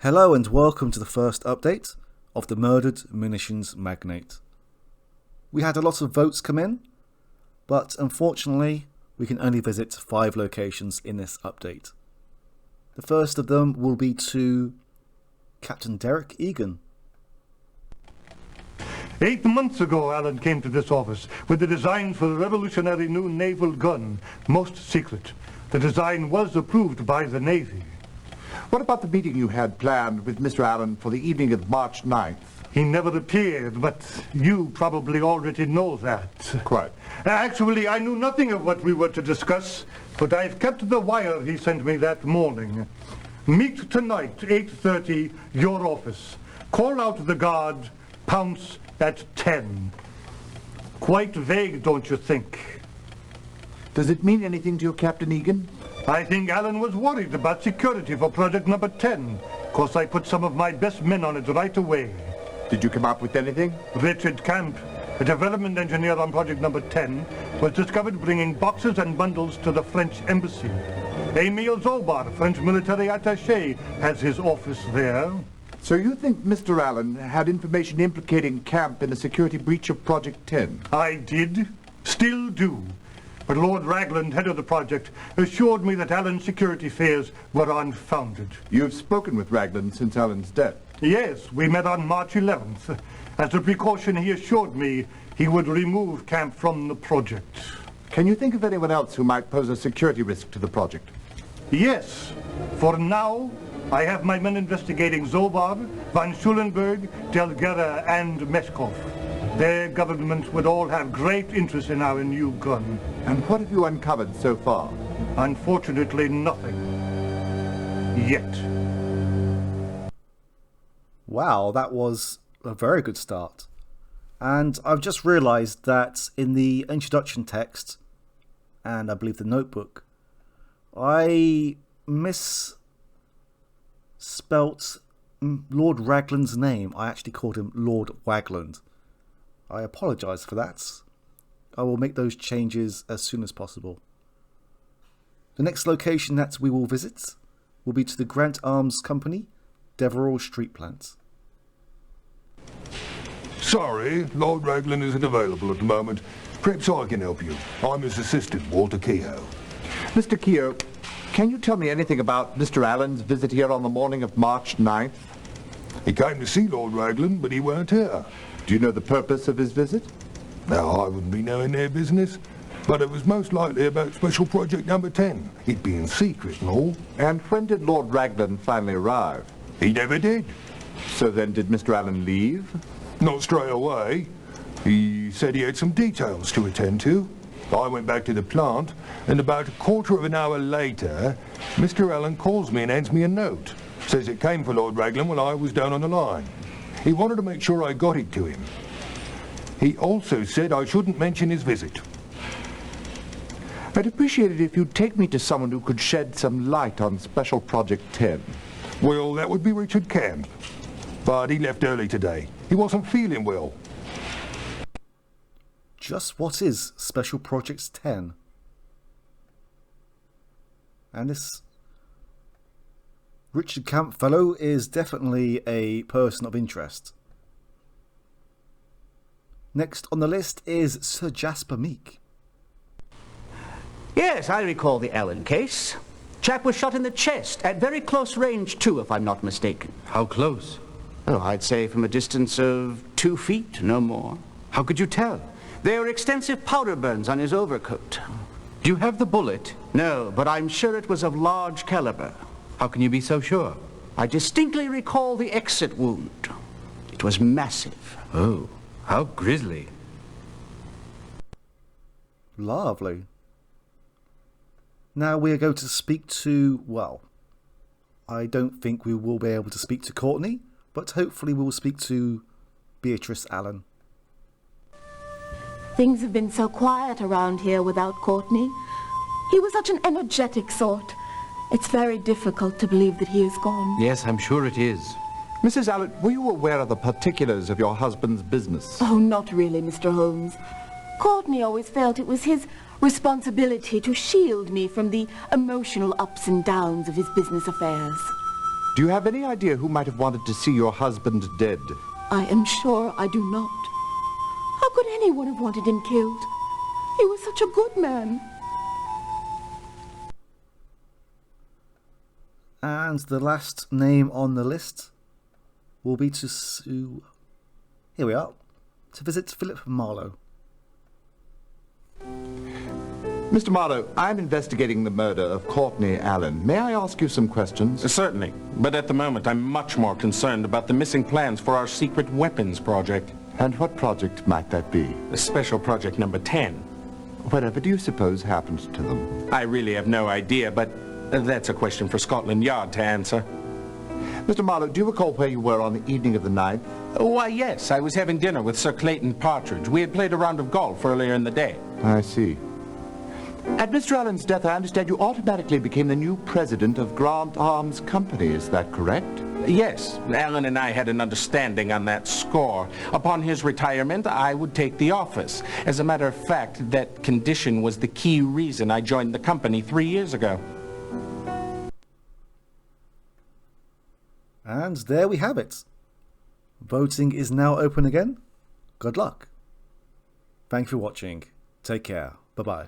Hello and welcome to the first update of the murdered Munitions Magnate. We had a lot of votes come in, but unfortunately we can only visit 5 locations in this update. The first of them will be to Captain Derrick Egan. 8 months ago, Alan came to this office with the design for the revolutionary new naval gun, most secret. The design was approved by the Navy. What about the meeting you had planned with Mr. Allen for the evening of March 9th? He never appeared, but you probably already know that. Quite. Actually, I knew nothing of what we were to discuss, but I've kept the wire he sent me that morning. Meet tonight, 8:30, your office. Call out the guard, pounce at 10. Quite vague, don't you think? Does it mean anything to you, Captain Egan? I think Alan was worried about security for project number 10. Of course, I put some of my best men on it right away. Did you come up with anything? Richard Camp, a development engineer on project number 10, was discovered bringing boxes and bundles to the French embassy. Emile Zobar, French military attaché, has his office there. So you think Mr. Allen had information implicating Camp in the security breach of Project 10? I did, still do. But Lord Ragland, head of the project, assured me that Allen's security fears were unfounded. You've spoken with Ragland since Allen's death? Yes, we met on March 11th. As a precaution, he assured me he would remove Camp from the project. Can you think of anyone else who might pose a security risk to the project? Yes. For now, I have my men investigating Zobar, Van Schulenburg, Del Guerra, and Meshkoff. Their government would all have great interest in our new gun. And what have you uncovered so far? Unfortunately, nothing. Yet. Wow, that was a very good start. And I've just realised that in the introduction text, and I believe the notebook, I misspelt Lord Ragland's name. I actually called him Lord Wagland. I apologise for that. I will make those changes as soon as possible. The next location that we will visit will be to the Grant Arms Company, Deverall Street Plant. Sorry, Lord Ragland isn't available at the moment. Perhaps I can help you. I'm his assistant, Walter Keogh. Mr. Keogh, can you tell me anything about Mr. Allen's visit here on the morning of March 9th? He came to see Lord Ragland, but he weren't here. Do you know the purpose of his visit? No, I wouldn't be knowing their business, but it was most likely about Special Project number 10, it being secret and all. And when did Lord Ragland finally arrive? He never did. So then did Mr. Allen leave? Not straight away. He said he had some details to attend to. I went back to the plant, and about a quarter of an hour later, Mr. Allen calls me and hands me a note. Says it came for Lord Ragland while I was down on the line. He wanted to make sure I got it to him. He also said I shouldn't mention his visit. I'd appreciate it if you'd take me to someone who could shed some light on Special Project 10. Well, that would be Richard Camp. But he left early today. He wasn't feeling well. Just what is Special Projects 10? And this Richard Camp fellow is definitely a person of interest. Next on the list is Sir Jasper Meek. Yes, I recall the Allen case. Chap was shot in the chest, at very close range too, if I'm not mistaken. How close? Oh, I'd say from a distance of 2 feet, no more. How could you tell? There were extensive powder burns on his overcoat. Do you have the bullet? No, but I'm sure it was of large caliber. How can you be so sure? I distinctly recall the exit wound. It was massive. Oh, how grisly. Lovely. Now we are going to speak to, well, I don't think we will be able to speak to Courtney, but hopefully we will speak to Beatrice Allen. Things have been so quiet around here without Courtney. He was such an energetic sort. It's very difficult to believe that he is gone. Yes, I'm sure it is. Mrs. Allen, were you aware of the particulars of your husband's business? Oh, not really, Mr. Holmes. Courtney always felt it was his responsibility to shield me from the emotional ups and downs of his business affairs. Do you have any idea who might have wanted to see your husband dead? I am sure I do not. How could anyone have wanted him killed? He was such a good man. And the last name on the list will be to sue... Here we are. To visit Philip Marlowe. Mr. Marlowe, I'm investigating the murder of Courtney Allen. May I ask you some questions? Certainly, but at the moment I'm much more concerned about the missing plans for our secret weapons project. And what project might that be? Special project number 10. Whatever do you suppose happened to them? I really have no idea, but that's a question for Scotland Yard to answer. Mr. Marlowe, do you recall where you were on the evening of the 9th? Why, yes, I was having dinner with Sir Clayton Partridge. We had played a round of golf earlier in the day. I see. At Mr. Allen's death, I understand you automatically became the new president of Grant Arms Company. Is that correct? Yes, Allen and I had an understanding on that score. Upon his retirement, I would take the office. As a matter of fact, that condition was the key reason I joined the company 3 years ago. And there we have it. Voting is now open again. Good luck. Thank you for watching. Take care. Bye-bye.